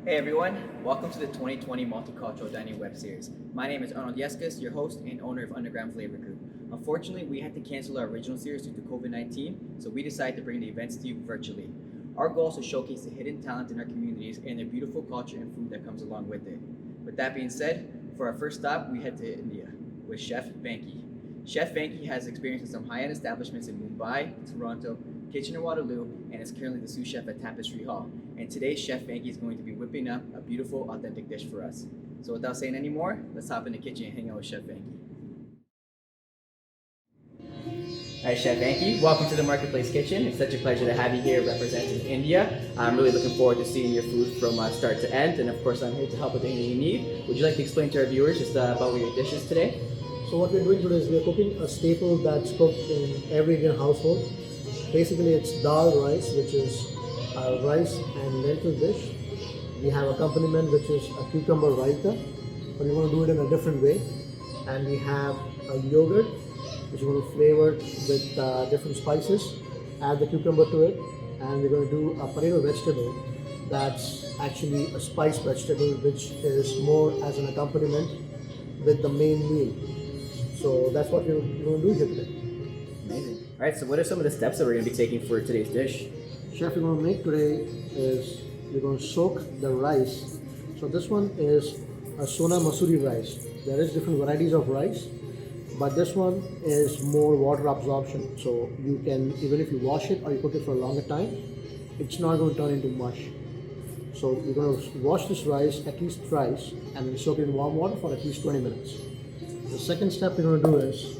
Hey everyone, welcome to the 2020 Multicultural Dining Web Series. My name is Arnold Yescas, your host and owner of Underground Flavour Group. Unfortunately, we had to cancel our original series due to COVID-19, so we decided to bring the events to you virtually. Our goal is to showcase the hidden talent in our communities and the beautiful culture and food that comes along with it. With that being said, for our first stop, we head to India with Chef Venky. Chef Venky has experience in some high-end establishments in Mumbai, Toronto, Kitchener-Waterloo, and is currently the sous chef at Tapestry Hall. And today, Chef Venky is going to be whipping up a beautiful, authentic dish for us. So without saying any more, let's hop in the kitchen and hang out with Chef Venky. Hi, Chef Venky. Welcome to the Marketplace Kitchen. It's such a pleasure to have you here representing India. I'm really looking forward to seeing your food from start to end. And of course, I'm here to help with anything you need. Would you like to explain to our viewers just about what your dish is today? So what we're doing today is we're cooking a staple that's cooked in every Indian household. Basically, it's dal rice, which is a rice and lentil dish. We have accompaniment, which is a cucumber raita, but we're going to do it in a different way. And we have a yogurt, which we're going to flavor with different spices, add the cucumber to it, and we're going to do a potato vegetable that's actually a spiced vegetable, which is more as an accompaniment with the main meal. So that's what we're going to do here today. Amazing. All right, so what are some of the steps that we're going to be taking for today's dish? Chef, we're going to make today is we're going to soak the rice. So this one is a Sona Masuri rice. There is different varieties of rice, but this one is more water absorption. So you can, even if you wash it or you cook it for a longer time, it's not going to turn into mush. So we're going to wash this rice at least thrice and then soak it in warm water for at least 20 minutes. The second step we're going to do is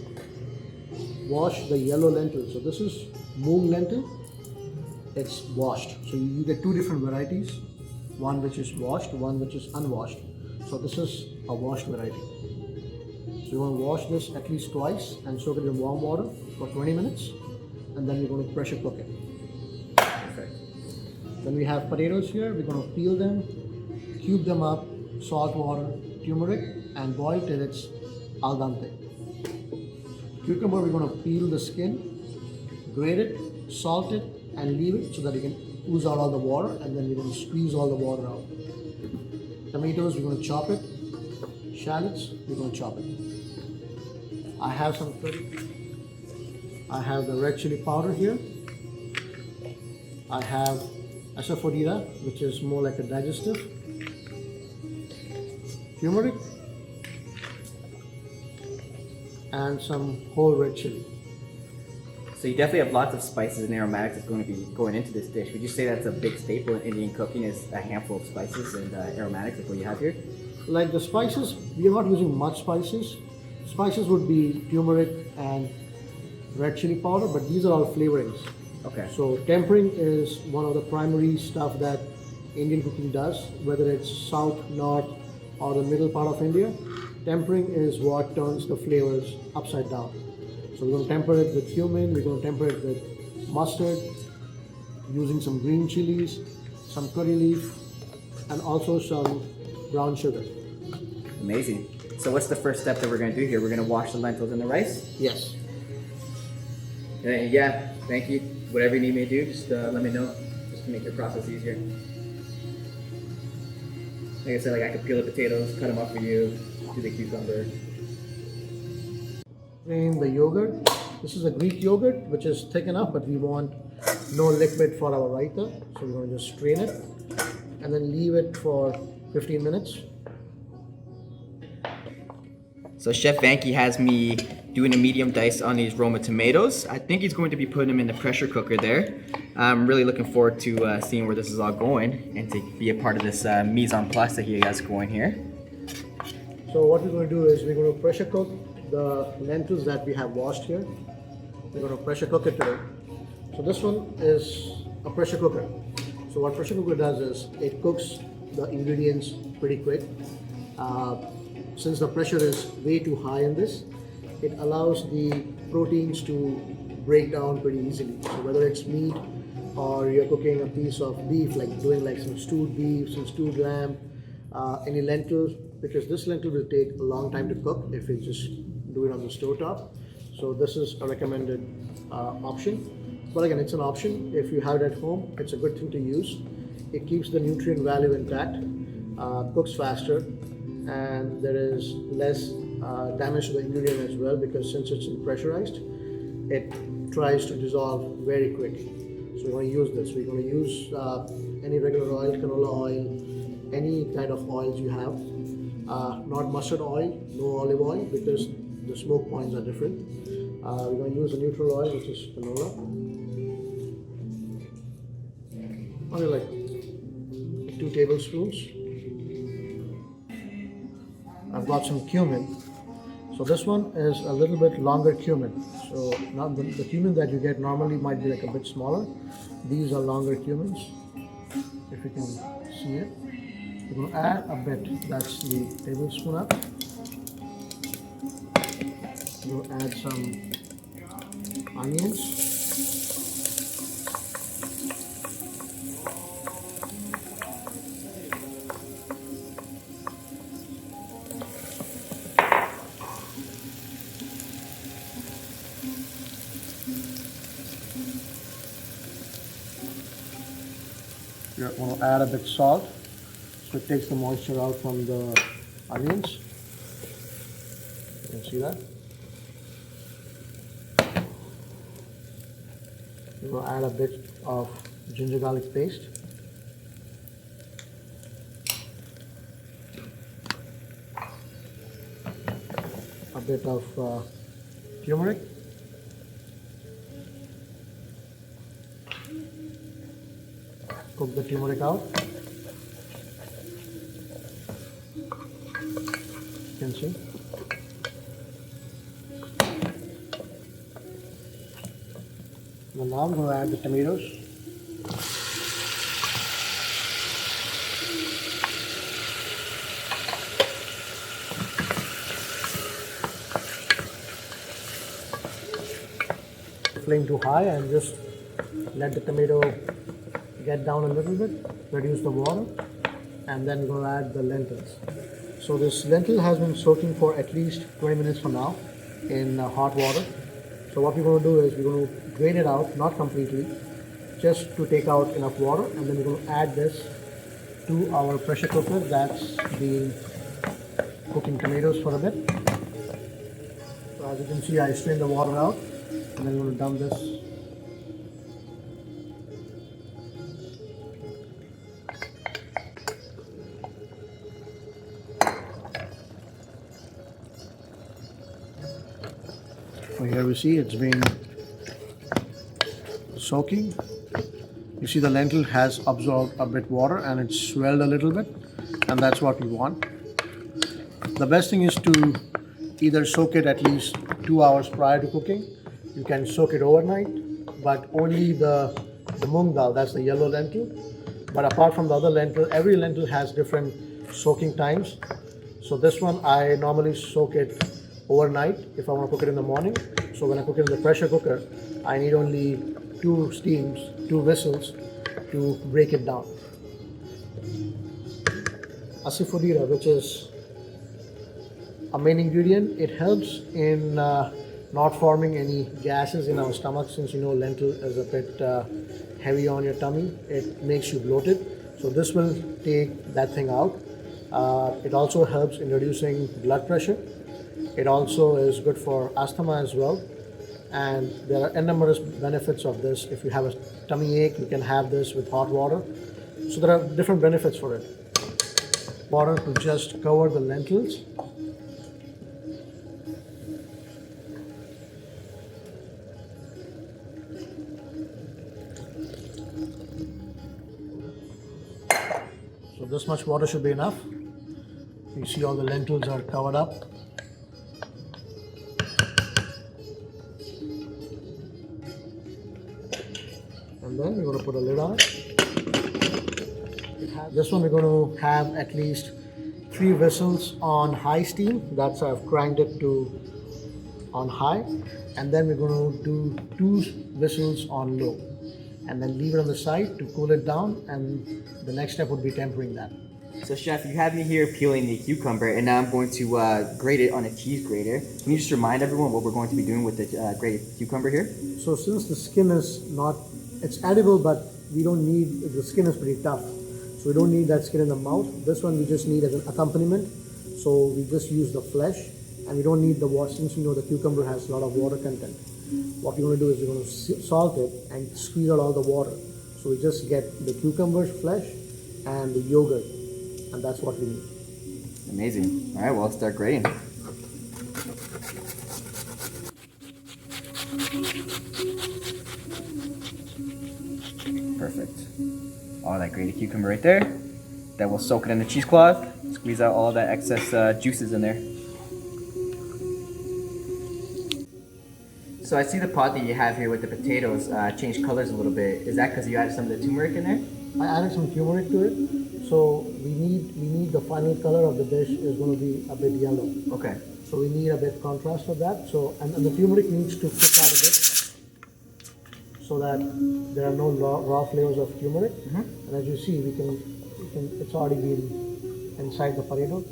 wash the yellow lentil. So this is moong lentil. It's washed. So you get two different varieties, one which is washed, one which is unwashed. So this is a washed variety. So you want to wash this at least twice and soak it in warm water for 20 minutes, and then you're going to pressure cook it. Perfect. Then we have potatoes here. We're going to peel them, cube them up, salt, water, turmeric, and boil till it's al dente. Cucumber, we're going to peel the skin, grate it, salt it, and leave it so that you can ooze out all the water, and then we're going to squeeze all the water out. Tomatoes, we're going to chop it. Shallots, we're going to chop it. I have some curry. I have the red chili powder here. I have asafoetida, which is more like a digestive. Turmeric. And some whole red chili. So you definitely have lots of spices and aromatics that's going to be going into this dish. Would you say that's a big staple in Indian cooking, is a handful of spices and aromatics like what you have here? Like the spices, we are not using much spices. Spices would be turmeric and red chili powder, but these are all flavorings. Okay. So tempering is one of the primary stuff that Indian cooking does, whether it's south, north, or the middle part of India. Tempering is what turns the flavors upside down. So we're going to temper it with cumin, we're going to temper it with mustard, using some green chilies, some curry leaf, and also some brown sugar. Amazing. So what's the first step that we're going to do here? We're going to wash the lentils and the rice? Yes. Yeah, thank you. Whatever you need me to do, just let me know, just to make your process easier. Like I said, I could peel the potatoes, cut them up for you, do the cucumber. In the yogurt, this is a Greek yogurt, which is thick enough, but we want no liquid for our raita. So we're going to just strain it and then leave it for 15 minutes. So Chef Venky has me doing a medium dice on these Roma tomatoes. I think he's going to be putting them in the pressure cooker there. I'm really looking forward to seeing where this is all going and to be a part of this mise en place that he has going here. So what we're going to do is we're going to pressure cook the lentils that we have washed here. We're going to pressure cook it today. So this one is a pressure cooker. So what pressure cooker does is it cooks the ingredients pretty quick. Since the pressure is way too high in this, it allows the proteins to break down pretty easily. So whether it's meat or you're cooking a piece of beef, like doing like some stewed beef, some stewed lamb, any lentils, because this lentil will take a long time to cook if you just do it on the stove top. So this is a recommended option. But again, it's an option. If you have it at home, it's a good thing to use. It keeps the nutrient value intact. cooks faster, and there is less damage to the ingredient as well, because since it's pressurized, it tries to dissolve very quickly. So we're going to use this. We're going to use any regular oil, canola oil, any kind of oils you have. Not mustard oil, no olive oil, because the smoke points are different. We're going to use a neutral oil, which is canola. Only like 2 tablespoons. I've got some cumin. So this one is a little bit longer cumin. So now the cumin that you get normally might be like a bit smaller. These are longer cumins, if you can see it. We're going to add a bit, that's the tablespoon up. We'll add some onions. You're going to add a bit of salt, so it takes the moisture out from the onions. You can see that. You're going to add a bit of ginger garlic paste. A bit of turmeric. Cook the turmeric out. You can see. And now I'm going to add the tomatoes. Flame too high and just let the tomato get down a little bit, reduce the water, and then we're going to add the lentils. So this lentil has been soaking for at least 20 minutes from now in hot water. So what we're going to do is we're going to drain it out, not completely, just to take out enough water, and then we're going to add this to our pressure cooker that's been cooking tomatoes for a bit. So as you can see, I strained the water out, and then I'm going to dump this. So here we see it's been soaking. You see the lentil has absorbed a bit water and it's swelled a little bit, and that's what we want. The best thing is to either soak it at least 2 hours prior to cooking. You can soak it overnight, but only the mung dal, that's the yellow lentil. But apart from the other lentil, every lentil has different soaking times. So this one I normally soak it overnight if I want to cook it in the morning. So when I cook it in the pressure cooker, I need only 2 whistles to break it down. Asifodira, which is a main ingredient, it helps in not forming any gases in our stomach. Since you know lentil is a bit heavy on your tummy, it makes you bloated. So this will take that thing out. It also helps in reducing blood pressure. It also is good for asthma as well. And there are numerous benefits of this. If you have a tummy ache, you can have this with hot water. So there are different benefits for it. Water to just cover the lentils. So this much water should be enough. You see all the lentils are covered up. And then we're going to put a lid on it. This one we're going to have at least 3 whistles on high steam. That's I've cranked it to on high. And then we're going to do 2 whistles on low. And then leave it on the side to cool it down. And the next step would be tempering that. So Chef, you have me here peeling the cucumber, and now I'm going to grate it on a cheese grater. Can you just remind everyone what we're going to be doing with the grated cucumber here? So since the skin is not, it's edible, but we don't need, the skin is pretty tough. So So we don't need that skin in the mouth. This one we just need as an accompaniment. So we just use the flesh, and we don't need the water since we know the cucumber has a lot of water content. What we're going to do is we're going to salt it and squeeze out all the water. So we just get the cucumber flesh and the yogurt, and that's what we need. Amazing. All right, well, let's start grating. Perfect. All that grated cucumber right there. Then we'll soak it in the cheesecloth, squeeze out all that excess juices in there. So I see the pot that you have here with the potatoes change colors a little bit. Is that because you added some of the turmeric in there? I added some turmeric to it, so we need the final color of the dish is going to be a bit yellow. Okay. So we need a bit contrast of that. So and the turmeric needs to cook out a bit, so that there are no raw flavors of turmeric. And as you see, it's already been inside the potato.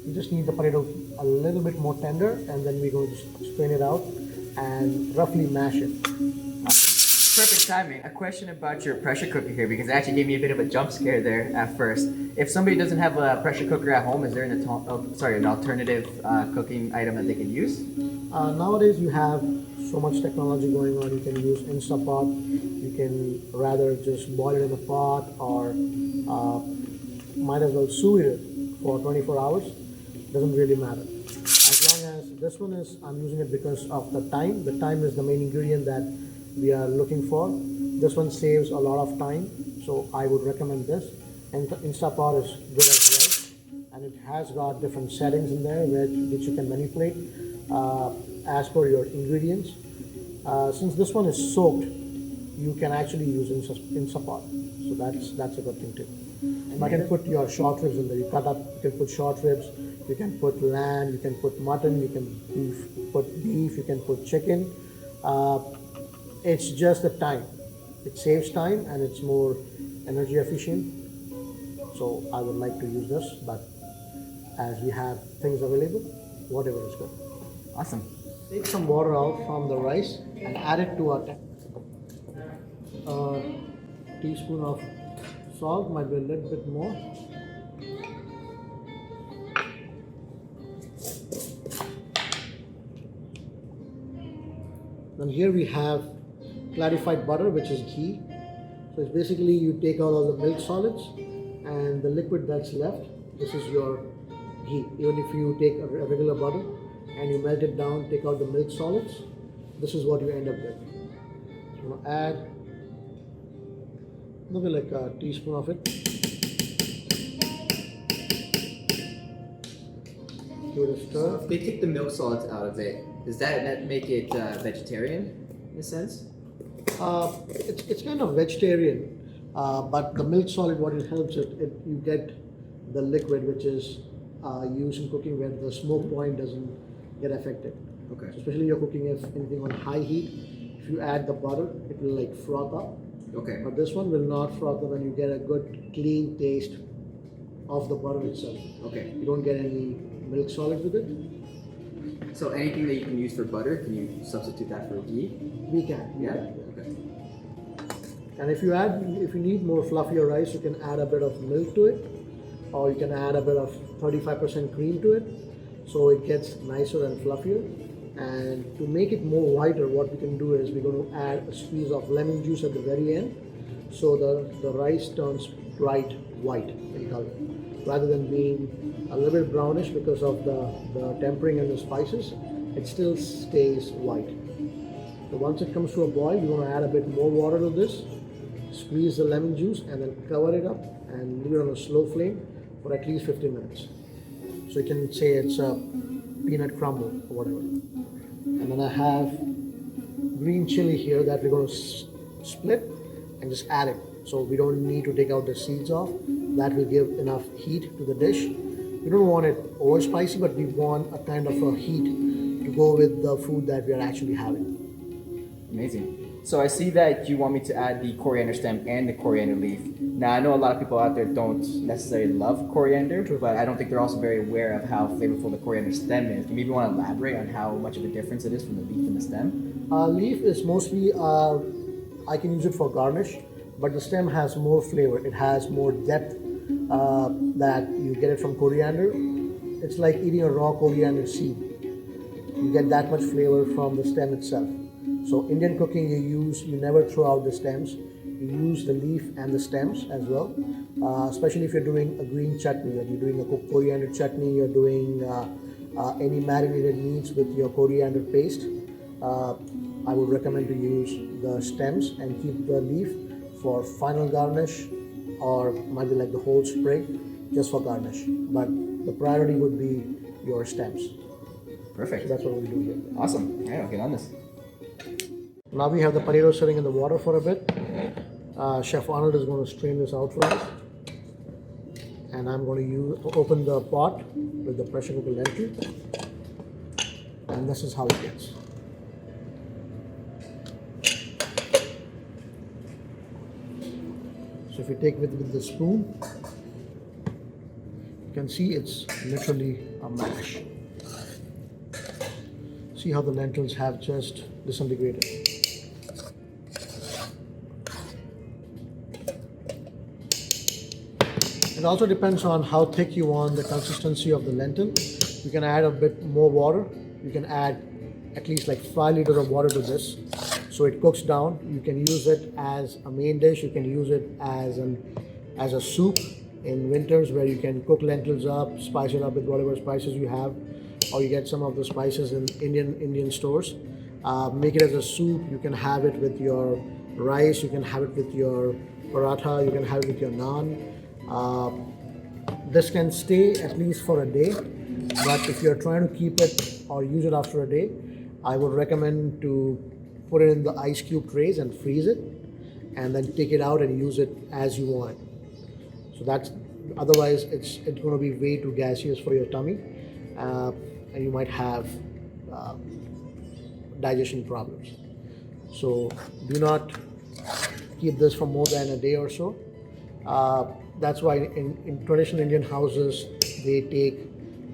You just need the potato a little bit more tender, and then we're going to strain it out and roughly mash it. Awesome. Perfect timing. A question about your pressure cooker here, because it actually gave me a bit of a jump scare there at first. If somebody doesn't have a pressure cooker at home, is there an alternative cooking item that they can use? Nowadays you have so much technology going on. You can use Instapot. You can rather just boil it in a pot, or might as well sous it for 24 hours. Doesn't really matter. As long as this one is, I'm using it because of the time. The time is the main ingredient that we are looking for. This one saves a lot of time, so I would recommend this. And Instapot is good as well, and it has got different settings in there which you can manipulate as per your ingredients. Since this one is soaked, you can actually use Instapot, so that's a good thing too. You can put your short ribs in there. You can put short ribs, you can put lamb, you can put mutton, you can put beef, you can put chicken. It's just the time. It saves time and it's more energy efficient. So I would like to use this, but as we have things available, whatever is good. Awesome. Take some water out from the rice and add it to our teaspoon of salt, might be a little bit more. Then here we have clarified butter, which is ghee. So it's basically you take out all the milk solids and the liquid that's left. This is your ghee. Even if you take a regular butter and you melt it down, take out the milk solids, this is what you end up with. So I'm going to add maybe like a teaspoon of it. Give it a stir. So if they take the milk solids out of it, does that make it vegetarian in a sense? It's kind of vegetarian, but the milk solid, what it helps you get the liquid which is used in cooking where the smoke point doesn't get affected. Okay. So especially you're cooking if anything on high heat, if you add the butter, it will like froth up. Okay. But this one will not froth up, and you get a good clean taste of the butter itself. Okay. You don't get any milk solids with it. So anything that you can use for butter, can you substitute that for ghee? We can. Yeah. can. Okay. And if you need more fluffier rice, you can add a bit of milk to it, or you can add a bit of 35% cream to it, so it gets nicer and fluffier. And to make it more whiter, what we can do is we're going to add a squeeze of lemon juice at the very end, so the rice turns bright white in color, rather than being a little bit brownish because of the tempering and the spices. It still stays white. So once it comes to a boil, you're going to add a bit more water to this, squeeze the lemon juice, and then cover it up and leave it on a slow flame for at least 15 minutes. So you can say it's a peanut crumble or whatever. And then I have green chili here that we're going to split and just add it. So we don't need to take out the seeds off. That will give enough heat to the dish. We don't want it over spicy, but we want a kind of a heat to go with the food that we are actually having. Amazing. So I see that you want me to add the coriander stem and the coriander leaf. Now I know a lot of people out there don't necessarily love coriander, but I don't think they're also very aware of how flavorful the coriander stem is. Do you maybe want to elaborate on how much of a difference it is from the leaf and the stem? Leaf is mostly, I can use it for garnish, but the stem has more flavor. It has more depth that you get it from coriander. It's like eating a raw coriander seed. You get that much flavor from the stem itself. So Indian cooking, you never throw out the stems. You use the leaf and the stems as well. Especially if you're doing a green chutney, or you're doing a coriander chutney, you're doing any marinated meats with your coriander paste. I would recommend to use the stems and keep the leaf for final garnish, or might be like the whole sprig just for garnish. But the priority would be your stems. Perfect. So that's what we do here. Awesome. Yeah, I'll get on this. Now we have the potatoes sitting in the water for a bit. Chef Arnold is going to strain this out for us. And I'm going to open the pot with the pressure cooker lentil. And this is how it gets. So if you take with the spoon, you can see it's literally a mash. See how the lentils have just disintegrated. It also depends on how thick you want the consistency of the lentil. You can add a bit more water. You can add at least like 5 liters of water to this, so it cooks down. You can use it as a main dish. You can use it as a soup in winters, where you can cook lentils up, spice it up with whatever spices you have, or you get some of the spices in Indian stores. Make it as a soup. You can have it with your rice. You can have it with your paratha. You can have it with your naan. This can stay at least for a day, but if you're trying to keep it or use it after a day, I would recommend to put it in the ice cube trays and freeze it, and then take it out and use it as you want it. So that's, otherwise it's going to be way too gaseous for your tummy, and you might have digestion problems. So do not keep this for more than a day or so. That's why in traditional Indian houses, they take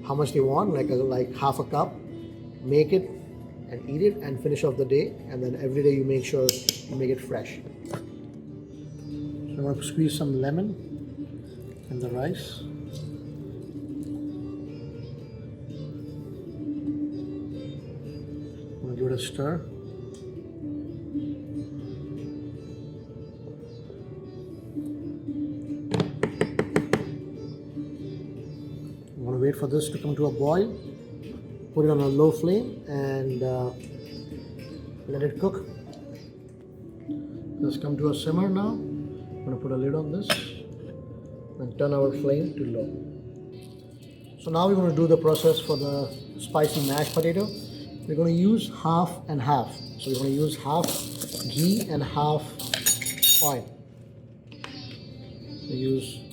how much they want, like half a cup, make it and eat it and finish off the day, and then every day you make sure you make it fresh. So I'm going to squeeze some lemon in the rice. I'm going to give it a stir. Wait for this to come to a boil, put it on a low flame, and let it cook. Let's come to a simmer now. I'm going to put a lid on this and turn our flame to low. So now we're going to do the process for the spicy mashed potato. We're going to use half and half. So we're going to use half ghee and half oil. We use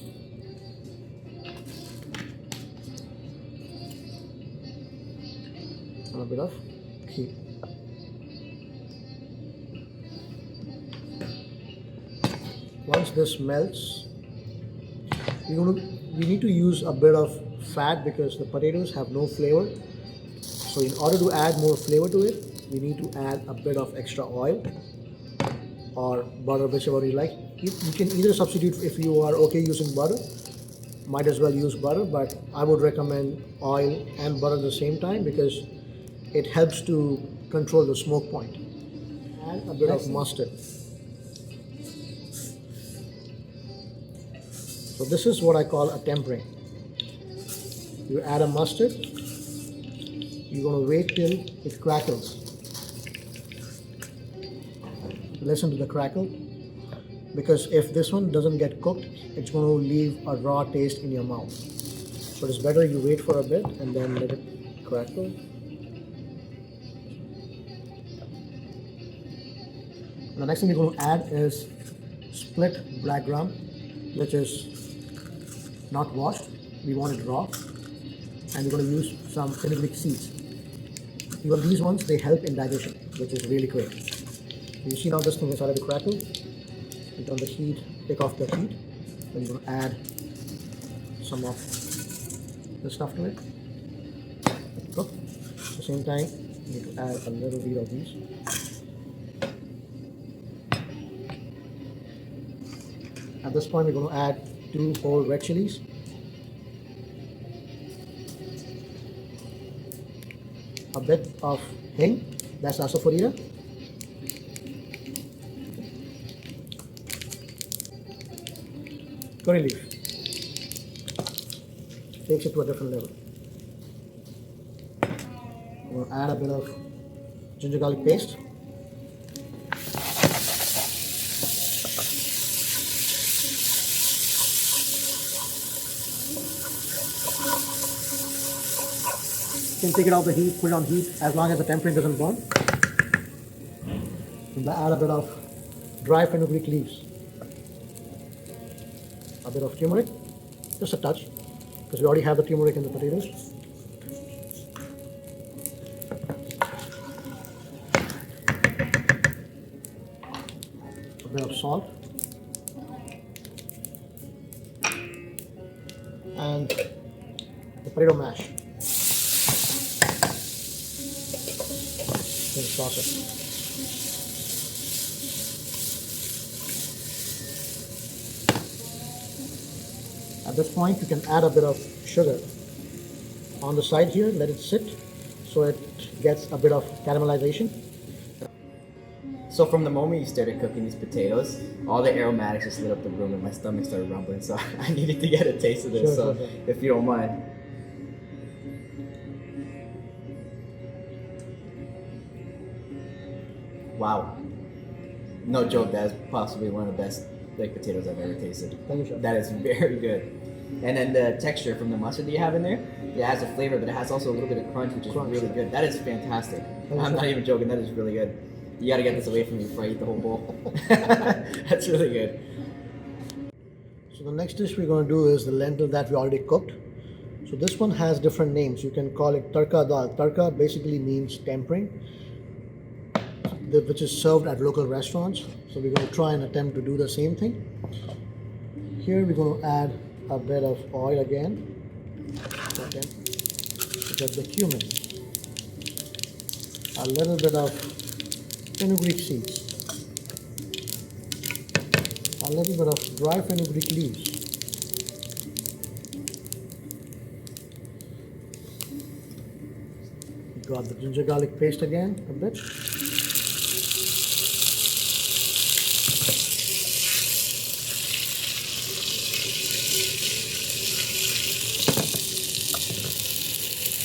a bit of ghee. Once this melts, we need to use a bit of fat because the potatoes have no flavor. So in order to add more flavor to it, we need to add a bit of extra oil or butter, whichever you like. You can either substitute, if you are okay using butter, might as well use butter, but I would recommend oil and butter at the same time because it helps to control the smoke point. And a bit of mustard. So this is what I call a tempering. You add a mustard, you're going to wait till it crackles. Listen to the crackle, because if this one doesn't get cooked, it's going to leave a raw taste in your mouth. So it's better you wait for a bit and then let it crackle. The next thing we're going to add is split black gram, which is not washed. We want it raw. And we're going to use some fenugreek seeds. Even these ones, they help in digestion, which is really great. You see now this thing has started to crackle. You turn the heat, take off the heat. Then you're going to add some of the stuff to it. Cook. At the same time, you need to add a little bit of these. At this point, we're going to add 2 whole red chilies, a bit of hing, that's asafoetida, curry leaf, takes it to a different level. We'll add a bit of ginger garlic paste, you can take it off the heat, put it on heat as long as the tempering doesn't burn. And add a bit of dry fenugreek leaves, a bit of turmeric, just a touch, because we already have the turmeric in the potatoes. A bit of salt, and the potato mash. Then sauce it. At this point, you can add a bit of sugar on the side here, let it sit so it gets a bit of caramelization. So from the moment you started cooking these potatoes, all the aromatics just lit up the room and my stomach started rumbling. So I needed to get a taste of this, Sure. if you don't mind. Wow. No joke, that is possibly one of the best baked potatoes I've ever tasted. Thank you, Chef. That is very good. And then the texture from the mustard that you have in there, it has a flavor, but it has also a little bit of crunch, which is really good. That is fantastic. I'm not even joking, that is really good. You gotta get this away from me before I eat the whole bowl. That's really good. So the next dish we're going to do is the lentil that we already cooked. So this one has different names. You can call it Turka Dal Tarka, basically means tempering, which is served at local restaurants. So we're going to try and attempt to do the same thing. Here we're going to add a bit of oil again. Second, to get the cumin. A little bit of fenugreek seeds. A little bit of dry fenugreek leaves. Got the ginger garlic paste again, a bit.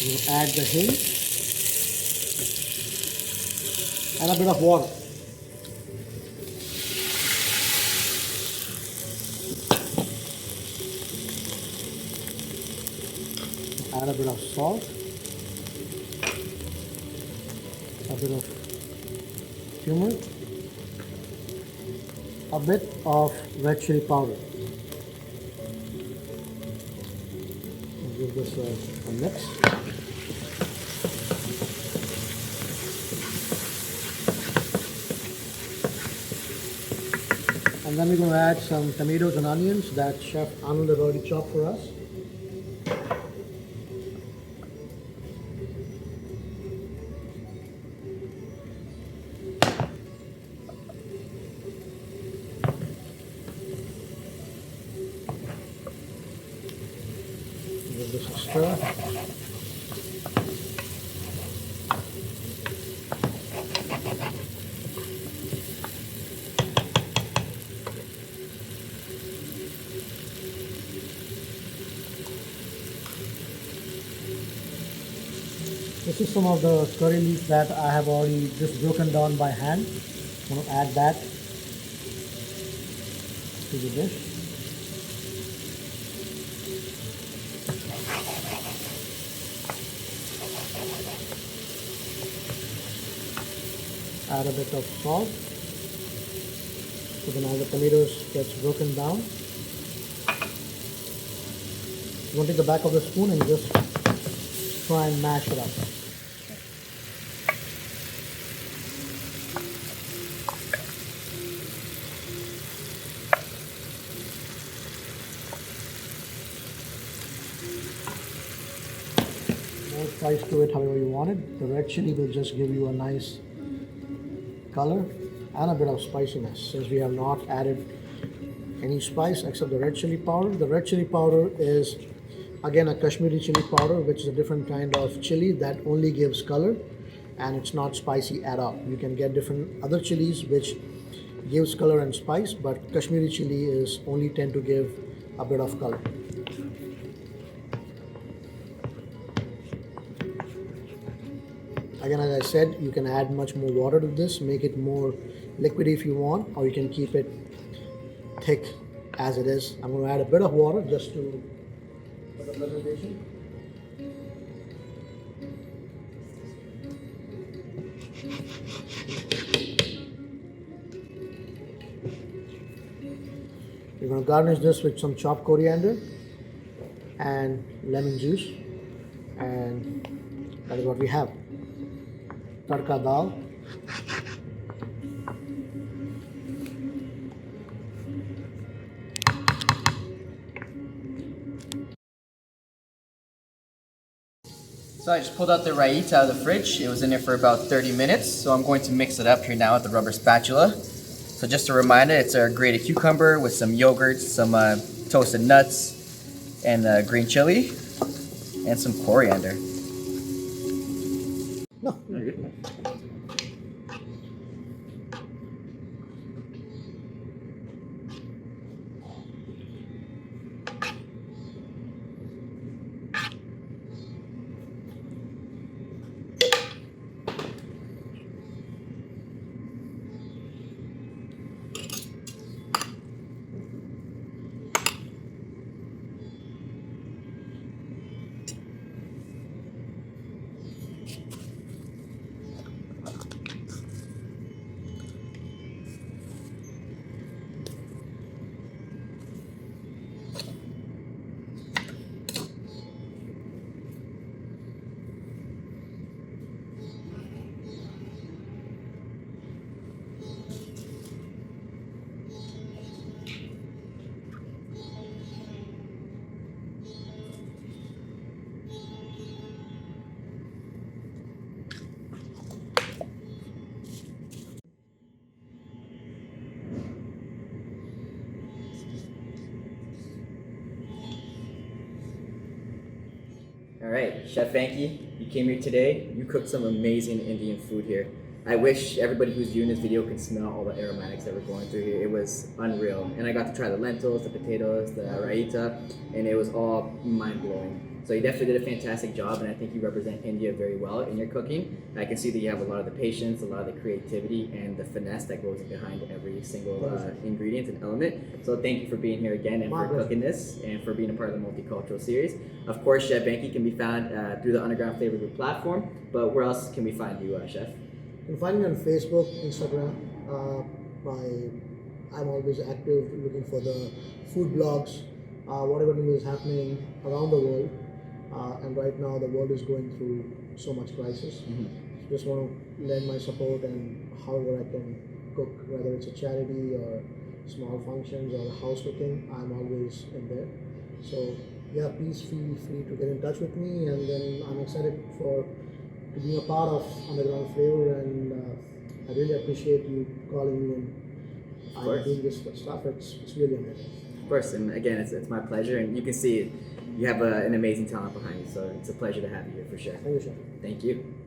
We'll add the hing and a bit of water. Add a bit of salt, a bit of turmeric, a bit of red chili powder. I'll give this a mix. And then we're going to add some tomatoes and onions that Chef Arnold has already chopped for us. Give this a stir. This is some of the curry leaf that I have already just broken down by hand. I'm going to add that to the dish. Add a bit of salt. So then all the tomatoes gets broken down. You want to take the back of the spoon and just try and mash it up. More spice to it however you want it. The red chili will just give you a nice color and a bit of spiciness, since we have not added any spice except the red chili powder. The red chili powder is again a Kashmiri chili powder, which is a different kind of chili that only gives color, and it's not spicy at all. You can get different other chilies which gives color and spice, but Kashmiri chili is only tend to give a bit of color. Again, as I said, you can add much more water to this, make it more liquidy if you want, or you can keep it thick as it is. I'm going to add a bit of water just to for the presentation. We're going to garnish this with some chopped coriander and lemon juice, and that is what we have. Turka dal. So I just pulled out the raita out of the fridge. It was in there for about 30 minutes. So I'm going to mix it up here now with the rubber spatula. So just a reminder, it's a grated cucumber with some yogurt, some toasted nuts, and green chili, and some coriander. No. All right, Chef Venky, you came here today. You cooked some amazing Indian food here. I wish everybody who's viewing this video could smell all the aromatics that we're going through here. It was unreal. And I got to try the lentils, the potatoes, the raita, and it was all mind-blowing. So you definitely did a fantastic job, and I think you represent India very well in your cooking. I can see that you have a lot of the patience, a lot of the creativity, and the finesse that goes behind every single ingredient and element. So thank you for being here again and for cooking this and for being a part of the Multicultural Series. Of course, Chef Venky can be found through the Underground Flavour Group platform, but where else can we find you, Chef? You can find me on Facebook, Instagram. I'm always active looking for the food blogs, whatever new is happening around the world. And right now the world is going through so much crisis. Just want to lend my support and however I can cook, whether it's a charity or small functions or house cooking, I'm always in there. So yeah, please feel free to get in touch with me, and then I'm excited to be a part of Underground Flavour, and I really appreciate you calling me and doing this stuff. It's really amazing. Of course, and again, it's my pleasure, and you can see you have an amazing talent behind you, so it's a pleasure to have you here for sure. Thank you, Chef. Thank you.